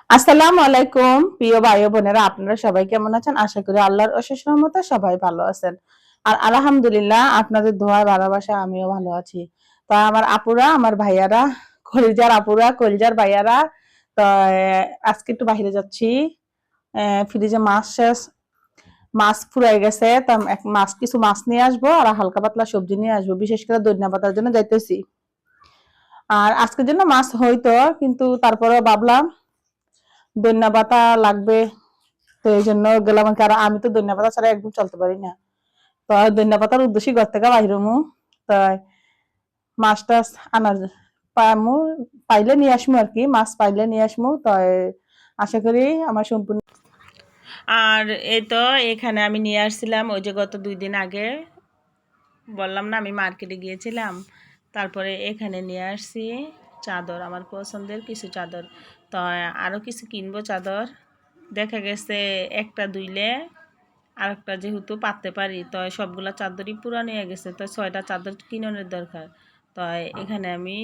আসসালামু আলাইকুম প্রিয় ভাই ও বোনেরা, আপনারা সবাই কেমন আছেন? আশা করি আল্লাহর অশেষ রহমতে সবাই ভালো আছেন। আর আলহামদুলিল্লাহ আপনাদের দোয়ায় ভালোবাসা আমিও ভালো আছি। তো আমার আপুরা, আমার ভাইয়ারা, কলিজার আপুরা, কলিজার ভাইয়ারা, তো আজকে একটু বাইরে যাচ্ছি। ফ্রিজে মাছ শেষ, মাছ ফুরাই গেছে। তা কিছু মাছ নিয়ে আসবো আর হালকা পাতলা সবজি নিয়ে আসবো, বিশেষ করে ধনিয়া পাতার জন্য যাইতেছি। আর আজকের জন্য মাছ হইতো, কিন্তু তারপরে ভাবলাম ধনিয়া পাতা লাগবে, তো এই জন্য গেলাম। আর আমি তো ধনিয়া পাতা ছাড়া একদম চলতে পারি না। তো ধনিয়া পাতার উদ্দেশ্যে ঘর থেকে বাইরে মু, তাই মাছ টাছ আনার পামু, পাইলে নিয়ে আসমু আর কি, মাছ পাইলে নিয়ে আসমু। তাই আশা করি আমার সম্পূর্ণ। আর এই তো এখানে আমি নিয়ে আসছিলাম, ওই যে গত 2 দিন আগে বললাম না আমি মার্কেটে গিয়েছিলাম, তারপরে এখানে নিয়ে আসছি চাদর, আমার পছন্দের কিছু চাদর। তো আরও কিছু কিনবো চাদর। দেখা গেছে একটা ধুইলে আরেকটা যেহেতু পাততে পারি, তো সবগুলা চাদরই পুরানো হয়ে গেছে, তো 6টা চাদর কিনানোর দরকার। তো এখানে আমি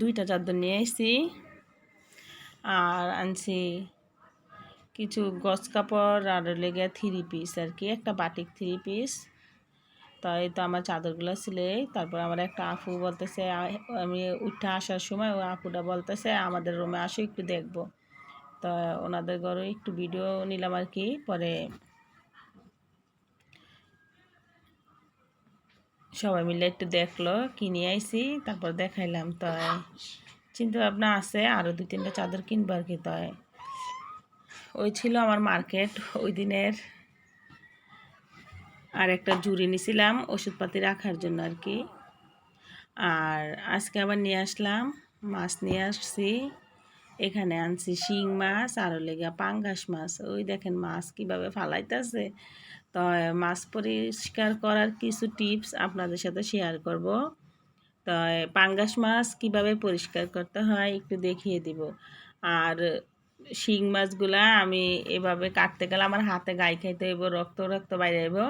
2টা চাদর নিয়ে এসেছি। আর আনছি কিছু গজ কাপড় আর লেগে 3 পিস আর কি, একটা বাটিক 3 পিস। তো এই তো আমার চাদরগুলো ছিলে। তারপর আমার একটা আপু বলতেছে, আমি উঠে আসার সময় ওই আপুটা বলতেছে আমাদের রুমে আসো একটু দেখবো। তো ওনাদের ঘরে একটু ভিডিও নিলাম আর কি। পরে সবাই মিলে একটু দেখলো কি নিয়ে আইছি, তারপর দেখাইলাম। তো চিন্তা ভাবনা আছে আরও 2-3টা চাদর কিনবো আর কি। তো ওই ছিল আমার মার্কেট ওই দিনের। আর একটা ঝুড়ি নিছিলাম ওষুধপাতি রাখার জন্য আর কি। আর আজকে আবার নিয়ে আসলাম মাছ, নিয়ে আসছি। এখানে আনছি শিং মাছ আর লেগা পাঙ্গাস মাছ। ওই দেখেন মাছ কিভাবে ফালাইতেছে। তো মাছ পরিষ্কার করার কিছু টিপস আপনাদের সাথে শেয়ার করব। তো পাঙ্গাস মাছ কিভাবে পরিষ্কার করতে হয় একটু দেখিয়ে দিব। আর শিং মাছগুলা আমি এভাবে কাটতে গেলে আমার হাতে গায়ে খাইতে হইব, রক্ত রক্ত বাইরে হইব।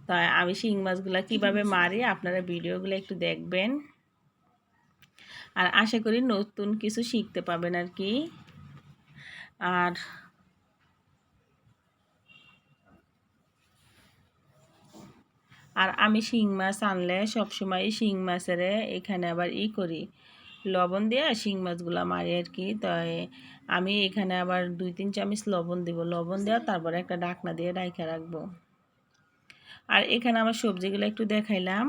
তো আমি শিং মাছগুলা কিভাবে মারি আপনারা ভিডিওগুলো একটু দেখবেন। আর আশা করি নতুন কিছু শিখতে পাবেন আর কি। আর আর আমি শিং মাছ আনলে সবসময় শিং মাছের এখানে আবার করি, লবণ দিয়ে শিং মাছগুলো মারি আর কি। তো আমি এখানে আবার 2-3 চামচ লবণ দিব, লবণ দেওয়া তারপরে একটা ঢাকনা দিয়ে ঢাইকা রাখবো। আর এখানে আমার সবজিগুলো একটু দেখাইলাম,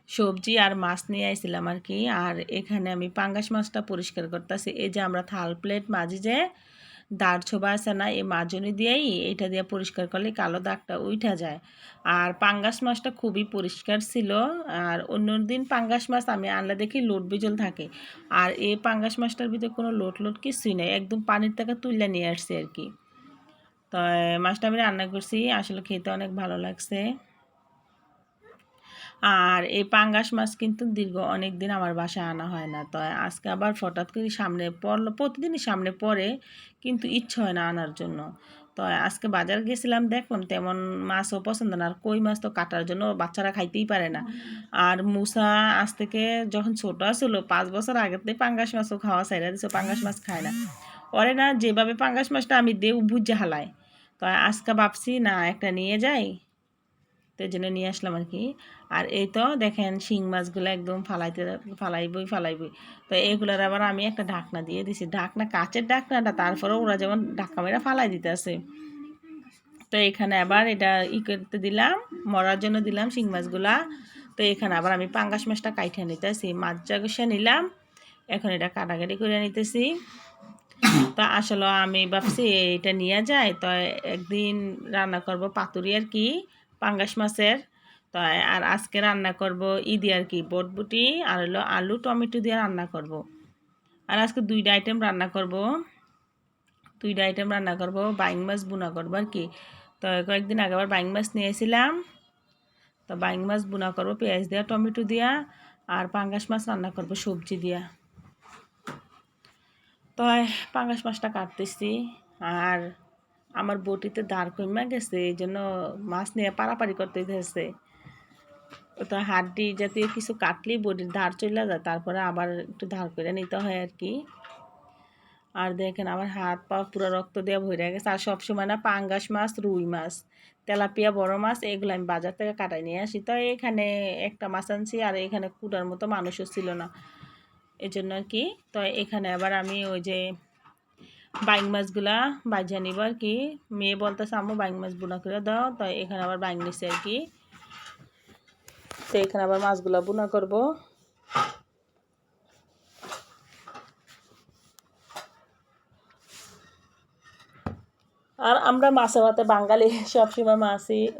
সবজি আর মাছ নিয়ে আইছিলাম আর কি। আর এখানে আমি পাঙ্গাস মাছটা পরিষ্কার করতেছি। এই যে আমরা থাল প্লেট মাঝি যে দাঁড় ছোবা আছে না, এই মাজনি দিয়েই এটা দিয়ে পরিষ্কার করলে কালো দাগটা উঠা যায়। আর পাঙ্গাস মাছটা খুবই পরিষ্কার ছিল। আর অন্য দিন পাঙ্গাস মাছ আমি আনলে দেখি লোট বিজল থাকে, আর এই পাঙ্গাস মাছটার ভিতরে কোনো লোট লোট কিছুই নেই, একদম পানির থেকে তুলে নিয়ে আসছে আর কি। তো মাছটা আমি রান্না করছি, আসলে খেতে অনেক ভালো লাগছে। আর এই পাঙ্গাস মাছ কিন্তু দীর্ঘ অনেক দিন আমার বাসায় আনা হয় না। তো আজকে আবার হঠাৎ করে সামনে পড়লো, প্রতিদিনই সামনে পড়ে, কিন্তু ইচ্ছে হয় না আনার জন্য। তো আজকে বাজার গেছিলাম, দেখলাম তেমন মাছও পছন্দ না। আর কই মাছ তো কাটার জন্য বাচ্চারা খাইতেই পারে না। আর মুসা আজ থেকে যখন ছোট ছিল 5 বছর আগের থেকে পাঙ্গাস মাছও খাওয়া চাইরা দিচ্ছে, পাঙ্গাস মাছ খায় না। ওরে না যেভাবে পাঙ্গাস মাছটা আমি দেও ভুজে হালায়। তো আজকে ভাবছি না একটা নিয়ে যাই, তো এই জন্য নিয়ে আসলাম আর কি। আর এই তো দেখেন শিং মাছগুলো একদম ফালাইবই। তো এগুলোর আবার আমি একটা ঢাকনা দিয়ে দিছি, ঢাকনা কাচের ঢাকনাটা, তারপরেও ওরা যেমন ঢাকা মেরা ফালাই দিতে আছে। তো এখানে আবার এটা করতে দিলাম, মরার জন্য দিলাম শিং মাছগুলা। তো এখানে আবার আমি পাঙ্গাস মাছটা কাইঠা নিতেছি, মাছ জাগুসা নিলাম, এখন এটা কাটাকাটি করে নিতেছি। তো আসলে আমি ভাবছি এটা নিয়ে যায়, তো একদিন রান্না করব পাতুরি আর কি, পাঙ্গাস মাছের। তো আর আজকে রান্না করব দিয়ে আর কি, বটবুটি আর হলো আলু টমেটো দিয়ে রান্না করব। আর আজকে 2টা আইটেম রান্না করব, 2টা আইটেম রান্না করব, বাইং মাছ বুনা করবো আর কি। তো কয়েকদিন আগে আবার বাইং মাছ নিয়েছিলাম, তো বাইং মাছ বুনা করব পেঁয়াজ দিয়া টমেটো দিয়া। আর পাঙ্গাস মাছ রান্না করব সবজি দিয়া। তো পাঙ্গাস মাছটা কাটতেছি। আর আমার বটিতে দাঁড় কমে গেছে, এই জন্য মাছ নিয়ে পারাপারি করতে হয়েছে। তো হাড্ডি জাতীয় কিছু কাটলেই বডির ধার চলে যায়, তারপরে আবার একটু ধার করে নিতে হয় আর কি। আর দেখেন আমার হাত পা পুরো রক্ত দিয়ে ভরে গেছে। আর সবসময় না পাঙ্গাস মাছ, রুই মাছ, তেলাপিয়া বড় মাছ এগুলো আমি বাজার থেকে কাটাই নিয়ে আসি। তো এখানে একটা মাছ আনছি, আর এখানে কুটার মতো মানুষও ছিল না, এই জন্য আর কি। তো এখানে আবার আমি ওই যে বাইং মাছগুলা বাজিয়ে নিব আর কি। মেয়ে বলতেছে আম্মু বাইং মাছ বুনা করে দাও, তো এখানে আবার বাইং নিচ্ছে আর কি। তো এখানে আবার মাছগুলা বুনা করব। আর আমরা মাছে ভাতে বাঙালি, সবসময়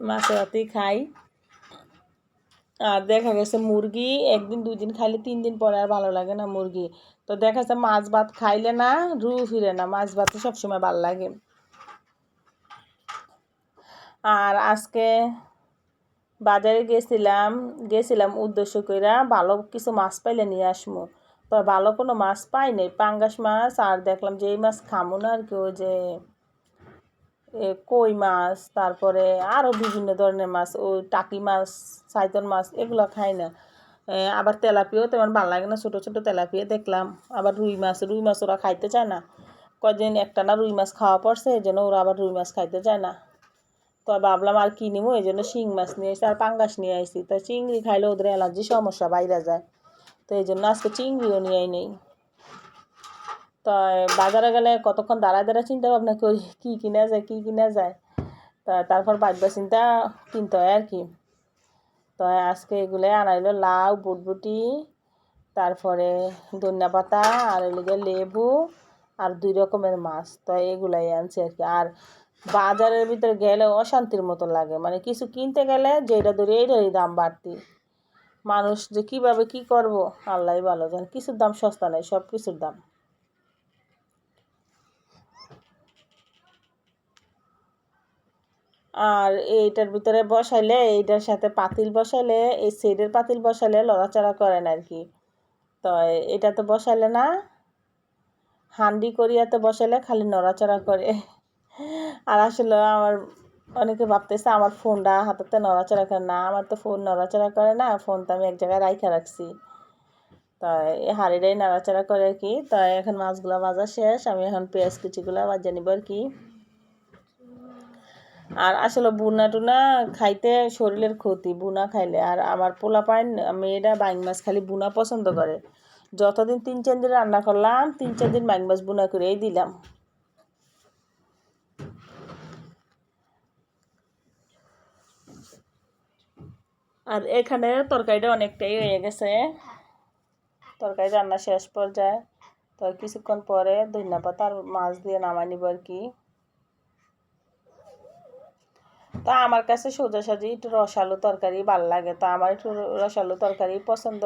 মাছে ভাতেই খাই। আর দেখা গেছে মুরগি একদিন 2 দিন খাইলে 3 দিন পরে আর ভালো লাগে না মুরগি। তো দেখা যাচ্ছে মাছ ভাত খাইলে না রু ফিরে না, মাছ ভাতে সবসময় ভালো লাগে। আর আজকে বাজারে গেছিলাম উদ্দেশ্য কইরা ভালো কিছু মাছ পাইলে নিয়ে আসমু। তো ভালো কোনো মাছ পাই নাই, পাঙ্গাস মাছ। আর দেখলাম যে এই মাছ খামু না আর কি, ওই যে কই মাছ, তারপরে আরও বিভিন্ন ধরনের মাছ, ওই টাকি মাছ, সাইতন মাছ এগুলো খাই না। আবার তেলাপিয়াও তেমন ভালো লাগে না, ছোটো ছোটো তেলাপিয়া দেখলাম। আবার রুই মাছ ওরা খাইতে চায় না, কদিন একটা না রুই মাছ খাওয়া পড়ছে, এই জন্য ওরা আবার রুই মাছ খাইতে চায় না। তো ভাবলাম আর কি নিবো, এই জন্য শিং মাছ নিয়ে এসেছি আর পাঙ্গাস নিয়ে আসছি। তো চিংড়ি খাইলে ওদের অ্যালার্জি সমস্যা বাইরে যায়, তো এই জন্য আজকে চিংড়িও নিয়ে নেই। তো বাজারে গেলে কতক্ষণ দাঁড়ায় দাঁড়ায় চিন্তা ভাবনা করি কী কিনা যায়। তারপর ভাববা চিন্তা কিনতে হয় আর কি। তো আজকে এগুলো আনাইলো লাউ, বুটবুটি, তারপরে ধনিয়া পাতা, আর এদিকে লেবু, আর 2 রকমের মাছ। তো এগুলাই আনছে আর কি। আর বাজারের ভিতরে গেলে অশান্তির মতো লাগে, মানে কিছু কিনতে গেলে যেটা ধরে এইটারই দাম বাড়তি। মানুষ যে কীভাবে কী করব আল্লাহ ভালো জানে। কিছুর দাম সস্তা নেই, সব কিছুর দাম। আর এইটার ভিতরে বসাইলে, এইটার সাথে পাতিল বসাইলে, এই সাইডের পাতিল বসাইলে লড়াচড়া করে না আর কি। তো এটা তো বসাইলে না, হান্ডি করিয়াতে বসাইলে খালি নড়াচড়া করে। আর আসলে আমার অনেকে ভাবতেছে আমার ফোনটা হাতেতে নড়াচড়া করে না, আমার তো ফোন নড়াচড়া করে না, ফোন তো আমি এক জায়গায় রাইখা রাখছি। তাই এই হাঁড়িটাই নাড়াচাড়া করে আর কি। তাই এখন মাছগুলো ভাজা শেষ, আমি এখন পেঁয়াজ কুচিগুলো ভাজা নিব আর কি। আর আসলে বুনা টুনা খাইতে শরীরের ক্ষতি, বুনা খাইলে। আর আমার পোলাপাইন মেয়েরা বাইং মাছ খালি বুনা পছন্দ করে। যতদিন 3-4 দিন রান্না করলাম, 3-4 দিন বাইং মাছ বুনা করেই দিলাম। আর এখানে তরকারিটা অনেকটাই হয়ে গেছে, তরকারি রান্না শেষ পর্যায়ে। তো কিছুক্ষণ পরে ধনিয়া পাতা আর মাছ দিয়ে নামাই নিব আর কি। তা আমার কাছে সোজাসাজি একটু রসালো তরকারি ভালো লাগে, তো আমার একটু রসালো তরকারি পছন্দ।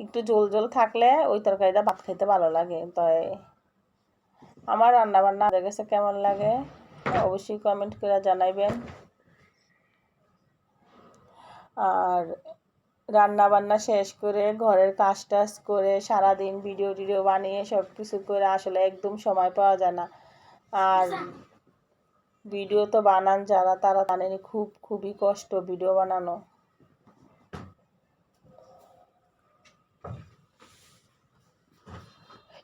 একটু ঝোল ঝোল থাকলে ওই তরকারিটা ভাত খাইতে ভালো লাগে। তাই আমার রান্নাবান্না আপনাদের কাছে কেমন লাগে অবশ্যই কমেন্ট করে জানাইবেন। আর রান্না বান্না শেষ করে ঘরের কাজ টাজ করে সারাদিন ভিডিও টিডিও বানিয়ে সব কিছু করে আসলে একদম সময় পাওয়া যায় না। আর ভিডিও তো বানান যারা, তারা জানেনি খুবই কষ্ট ভিডিও বানানো।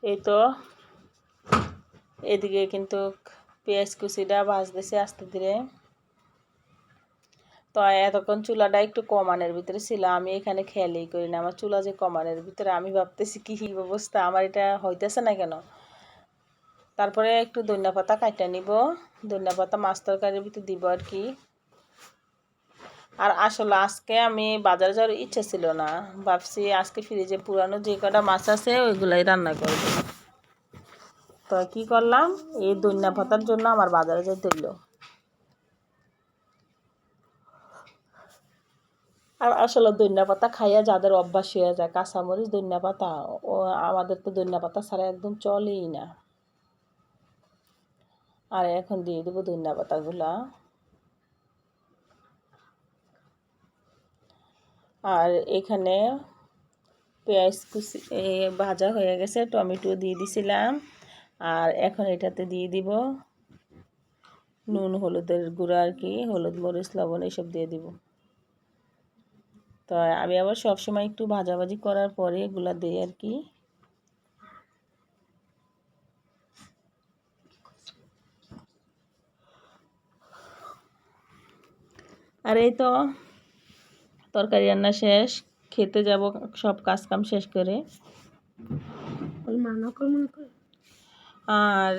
এই তো এদিকে কিন্তু পেঁয়াজ কুচিটা ভাজতেছে আস্তে ধীরে। তো এতক্ষণ চুলাটা একটু কমানের ভিতরে ছিল, আমি এখানে খেয়ালই করি না আমার চুলা যে কমানের ভিতরে। আমি ভাবতেছি কি অবস্থা, আমার এটা হইতেছে না কেন। তারপরে একটু ধনিয়া পাতা কাটা নিব, ধনিয়া পাতা মাছ তরকারির ভিতরে দিব আর কি। আর আসলে আজকে আমি বাজারে যাওয়ার ইচ্ছা ছিল না, ভাবছি আজকে ফ্রিজে পুরানো যে কটা মাছ আছে ওইগুলাই রান্না করব। তো কি করলাম, এই ধনিয়া পাতার জন্য আমার বাজারে যেতে হইলো। আর আসলে ধনিয়া পাতা খাইয়া যাদের অভ্যাস হয়ে যায়, কাঁচামরিচ ধনিয়া পাতা, ও আমাদের তো ধনিয়া পাতা ছাড়া একদম চলেই না। আর এখন দিয়ে দেবো ধনিয়া পাতাগুলা। আর এখানে পেঁয়াজ কুচি ভাজা হয়ে গেছে, টমেটো দিয়ে দিছিলাম। আর এখন এটাতে দিয়ে দিব নুন হলুদের গুঁড়া আর কি, হলুদ মরিচ লবণ এইসব দিয়ে দিব। তো আমি আবার সবসময় একটু ভাজাভাজি করার পরে এগুলা দিই আর কি। আর এই তো তরকারি রান্না শেষ, খেতে যাব সব কাজ কাম শেষ করে। আর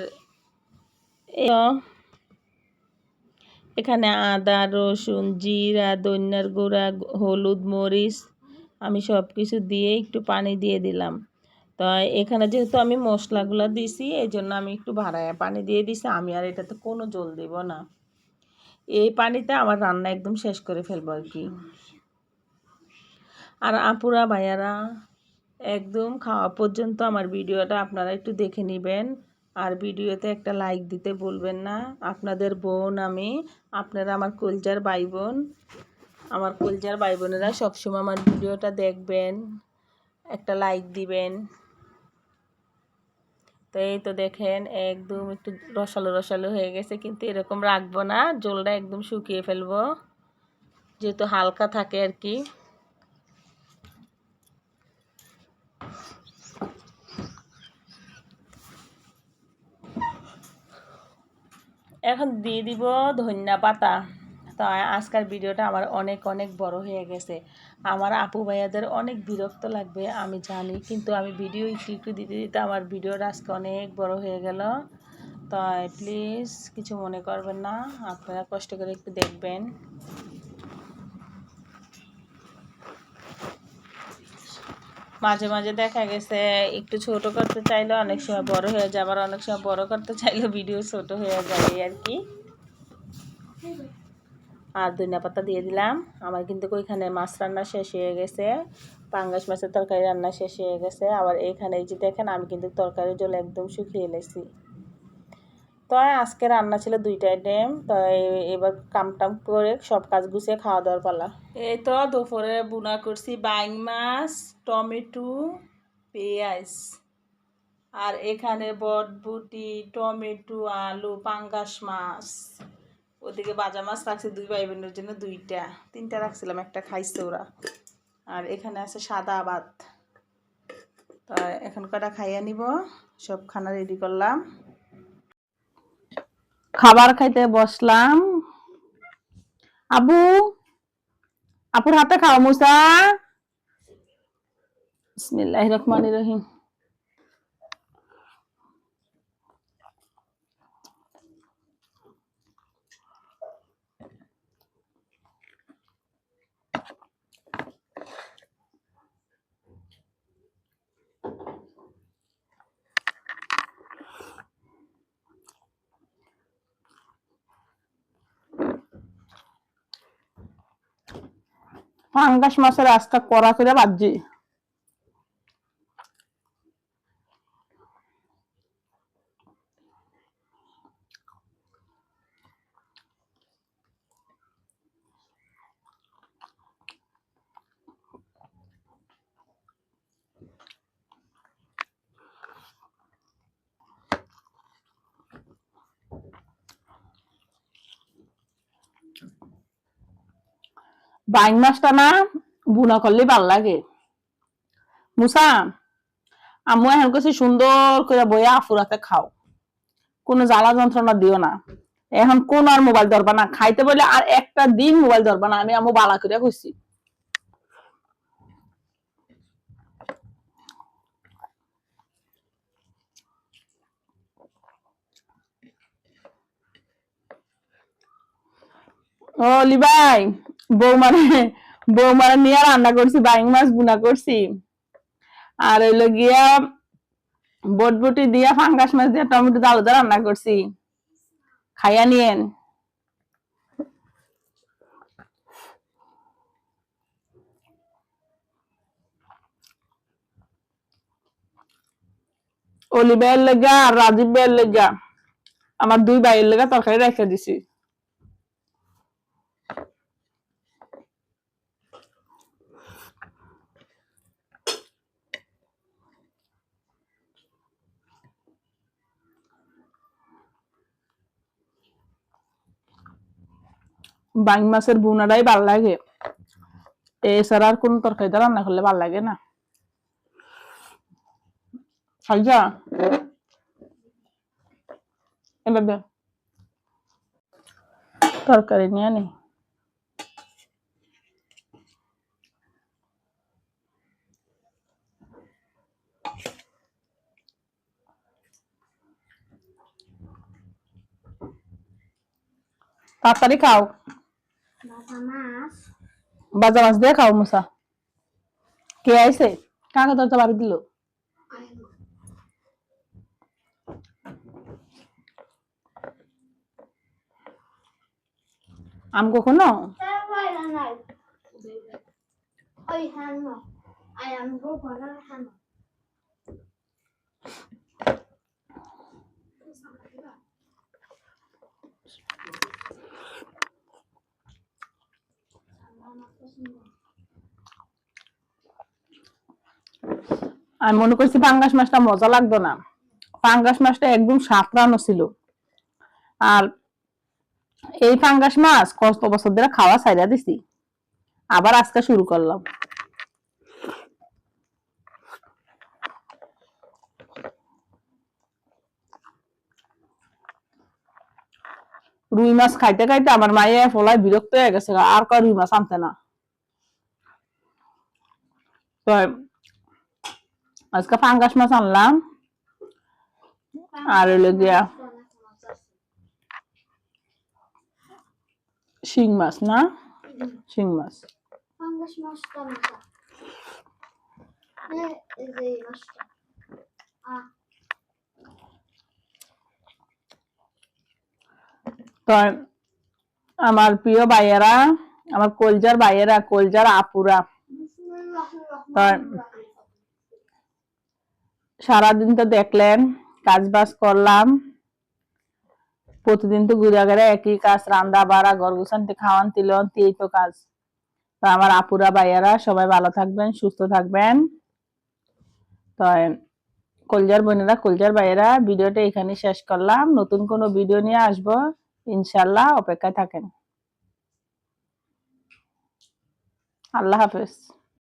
এখানে আদা রসুন জিরা ধনিয়ার গুঁড়া হলুদ মরিচ আমি সব কিছু দিয়ে একটু পানি দিয়ে দিলাম। তো এখানে যেহেতু আমি মশলাগুলো দিছি এই জন্য আমি একটু ভাড়ায় পানি দিয়ে দিছি। আমি আর এটাতে কোনো জল দিব না, এই পানিতে আমার রান্না একদম শেষ করে ফেলবো আর কি। আর আপুরা ভাইয়ারা একদম খাওয়া পর্যন্ত আমার ভিডিওটা আপনারা একটু দেখে নেবেন। আর ভিডিওতে একটা লাইক দিতে ভুলবেন না। আপনাদের বোন আমি, আপনারা আমার কলজার ভাই বোন, আমার কলজার ভাই বোনেরা সবসময় আমার ভিডিওটা দেখবেন, একটা লাইক দিবেন। তো এই তো দেখেন একদম একটু রসালো রসালো হয়ে গেছে, কিন্তু এরকম রাখবো না, জলটা একদম শুকিয়ে ফেলবো যেহেতু হালকা থাকে আর কি। এখন দিয়ে দিব ধনিয়া পাতা। তো আজকের ভিডিওটা আমার অনেক অনেক বড় হয়ে গেছে, আমার আপু ভাইয়াদের অনেক বিরক্ত লাগবে আমি জানি, কিন্তু আমি ভিডিও একটু একটু দিতে দিতে আমার ভিডিওটা আজকে অনেক বড় হয়ে গেল। তো প্লিজ কিছু মনে করবেন না, আপনারা কষ্ট করে একটু দেখবেন। মাঝে মাঝে দেখা গেছে একটু ছোট করতে চাইলে অনেক সময় বড় হয়ে যায়, আবার অনেক সময় বড় করতে চাইলে ভিডিও ছোট হয়ে যায় আর কি। আর ধনিয়া পাতা দিয়ে দিলাম। আমার কিন্তু ওইখানে মাছ রান্না শেষ হয়ে গেছে, পাঙ্গাস মাছের তরকারি রান্না শেষ হয়ে গেছে। আবার এইখানে এই যে দেখেন আমি কিন্তু তরকারির জল একদম শুকিয়ে এলেছি। তো আজকে রান্না ছিল 2টা আইটেম। তো এবার কামটাম করে সব কাজ গুছিয়ে খাওয়া দাওয়ার পালা। এই তো দুপুরে বুনা করছি বাইং মাছ, টমেটো, পেঁয়াজ। আর এখানে বটবুটি টমেটো আলু পাঙ্গাস মাছ। ওদিকে বাজা মাছ রাখছি 2 ভাই বোনের জন্য 2টা, 3টা রাখছিলাম, একটা খাইছে ওরা। আর এখানে আছে সাদা ভাত। তো এখন কটা খাইয়া নিব, সব খানা রেডি করলাম, খাবার খাইতে বসলাম। আবু আপুর হাতে খাও মুসা। বিসমিল্লাহির রহমানির রহিম। পাঙ্গাস মাছের আজটা কড়া করে ভাজি। বাইং মাছটা না বুনা করলে ভাল লাগে। মুসা আম্মু এখন কাছে সুন্দর করে বইয়া আফুরাতে খাও, কোনো জ্বালা যন্ত্রণা দিও না। এখন কোন আর মোবাইল ধরবা না, খাইতে বলে আর একটা দিন মোবাইল ধরবা না, আমি আম্মু বালা করে কইছি। ও লিবাই, বৌমারে নিয়ে রান্না করছি, বাইং মাছ বুনা করছি। আর হইলো গিয়া বটবটি দিয়া ফাঙ্গাস মাছ দিয়া টমেটো আলুদা রান্না করছি, খাইয়া নিয়েন। অলি ভাইয়ের লেগা আর রাজীব ভাইয়ের লেগা আমার 2 ভাইয়ের লেগা তরকারি রেখে দিছি। বাং মাছের বুনাটাই ভাল লাগে, এছাড়া আর কোন তরকারিটা রান্না করলে ভাল লাগে না। খাইছা এবার দে তরকারি নিয়ে নি। তাড়াতাড়ি খাও, বাজা মাছ দিয়ে খাও। মুসা কে আইছে? কাকে দরজা বাড়ি দিল? আম কখনো আমি মনে করছি পাঙ্গাস মাছটা মজা লাগতো না। পাঙ্গাস মাছটা একদম সাঁতরানো ছিল। আর এই পাঙ্গাস মাছ কত বছর ধরে খাওয়া ছাইড়া দিছি, আবার আজকে শুরু করলাম। রুই মাছ খাইতে খাইতে আমার মায়ে ফলায় বিরক্ত হয়ে গেছে, আর কয় রুই মাছ আনতে না। তো আজকে পাঙ্গাস মাছ আনলাম, আর হইলো গিয়া শিং মাছ না, শিং মাছ। তো আমার প্রিয় ভাইয়েরা, আমার কলজার ভাইয়েরা, কলজার আপুরা, সারাদিন তো দেখলেন কাজ বাজ করলাম। প্রতিদিন তো ঘুরে গেলে একই কাজ, রান্না বাড়া, ঘর গুছান্তি, খাওয়ান তিলন, এই তো কাজ। তো আমার আপুরা ভাইয়ারা সবাই ভালো থাকবেন, সুস্থ থাকবেন। তো কলজার বোনেরা, কলজার ভাইয়েরা, ভিডিওটা এখানে শেষ করলাম। নতুন কোনো ভিডিও নিয়ে আসবো ইনশাল্লাহ, অপেক্ষায় থাকেন। আল্লাহ হাফেজ।